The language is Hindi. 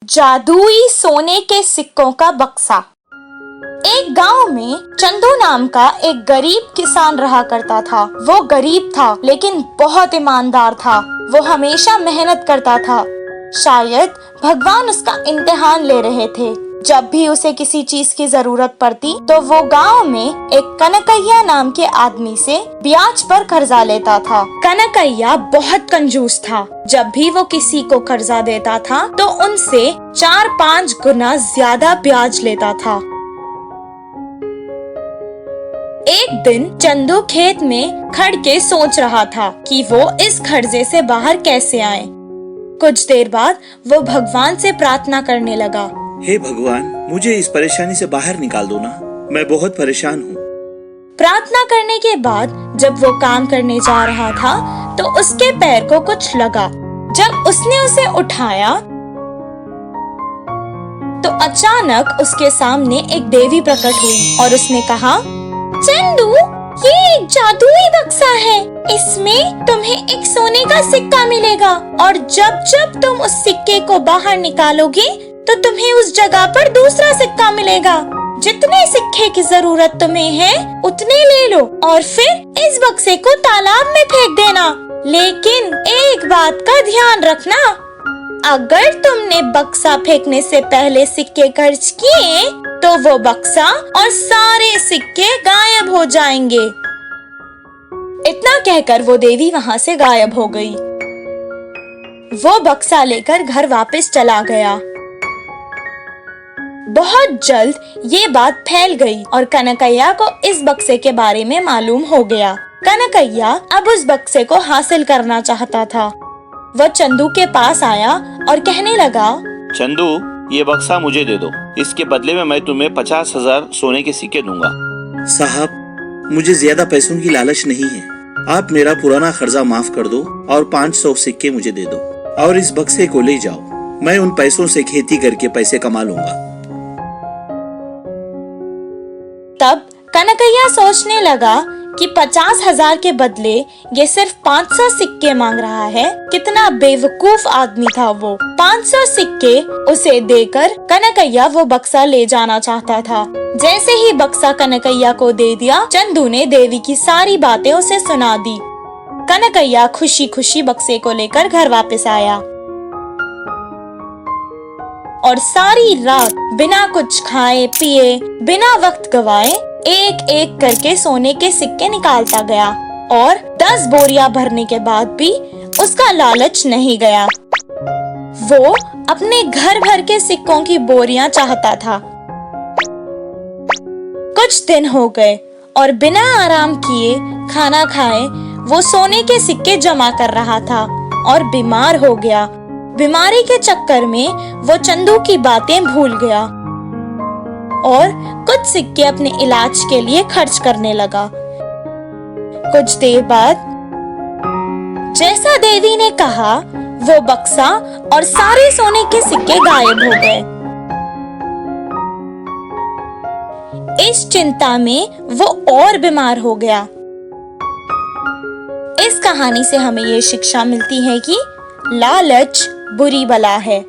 जादुई सोने के सिक्कों का बक्सा। एक गांव में चंदू नाम का एक गरीब किसान रहा करता था। वो गरीब था लेकिन बहुत ईमानदार था। वो हमेशा मेहनत करता था। शायद भगवान उसका इम्तिहान ले रहे थे। जब भी उसे किसी चीज की जरूरत पड़ती तो वो गांव में एक कनकैया नाम के आदमी से ब्याज पर कर्जा लेता था। कनकैया बहुत कंजूस था। जब भी वो किसी को कर्जा देता था तो उनसे 4-5 गुना ज्यादा ब्याज लेता था। एक दिन चंदू खेत में खड़ के सोच रहा था कि वो इस कर्जे से बाहर कैसे आए। कुछ देर बाद वो भगवान से प्रार्थना करने लगा। हे भगवान, मुझे इस परेशानी से बाहर निकाल दो ना, मैं बहुत परेशान हूँ। प्रार्थना करने के बाद जब वो काम करने जा रहा था तो उसके पैर को कुछ लगा। जब उसने उसे उठाया तो अचानक उसके सामने एक देवी प्रकट हुई और उसने कहा, चंदू, ये एक जादुई बक्सा है। इसमें तुम्हें एक सोने का सिक्का मिलेगा और जब जब तुम उस सिक्के को बाहर निकालोगे तो तुम्हें उस जगह पर दूसरा सिक्का मिलेगा। जितने सिक्के की जरूरत तुम्हें है उतने ले लो और फिर इस बक्से को तालाब में फेंक देना। लेकिन एक बात का ध्यान रखना, अगर तुमने बक्सा फेंकने से पहले सिक्के खर्च किए तो वो बक्सा और सारे सिक्के गायब हो जाएंगे। इतना कहकर वो देवी वहाँ से गायब हो गई। वो बक्सा लेकर घर वापस चला गया। बहुत जल्द ये बात फैल गई और कनकैया को इस बक्से के बारे में मालूम हो गया। कनकैया अब उस बक्से को हासिल करना चाहता था। वह चंदू के पास आया और कहने लगा, चंदू, ये बक्सा मुझे दे दो। इसके बदले में मैं तुम्हें 50,000 सोने के सिक्के दूंगा। साहब, मुझे ज्यादा पैसों की लालच नहीं है। आप मेरा पुराना कर्जा माफ कर दो और 500 सिक्के मुझे दे दो और इस बक्से को ले जाओ। मैं उन पैसों से खेती करके पैसे कमा लूंगा। तब कनकैया सोचने लगा कि 50,000 के बदले ये सिर्फ 500 सिक्के मांग रहा है। कितना बेवकूफ आदमी था वो। 500 सिक्के उसे देकर कनकैया वो बक्सा ले जाना चाहता था। जैसे ही बक्सा कनकैया को दे दिया, चंदू ने देवी की सारी बातें उसे सुना दी। कनकैया खुशी खुशी बक्से को लेकर घर वापस आया और सारी रात बिना कुछ खाए पिए, बिना वक्त गवाए एक एक करके सोने के सिक्के निकालता गया और 10 बोरियां भरने के बाद भी उसका लालच नहीं गया। वो अपने घर भर के सिक्कों की बोरियां चाहता था। कुछ दिन हो गए और बिना आराम किए, खाना खाए वो सोने के सिक्के जमा कर रहा था और बीमार हो गया। बीमारी के चक्कर में वो चंदू की बातें भूल गया और कुछ सिक्के अपने इलाज के लिए खर्च करने लगा। कुछ देर बाद जैसा देवी ने कहा, वो बक्सा और सारे सोने के सिक्के गायब हो गए। इस चिंता में वो और बीमार हो गया। इस कहानी से हमें ये शिक्षा मिलती है कि लालच बुरी बला है।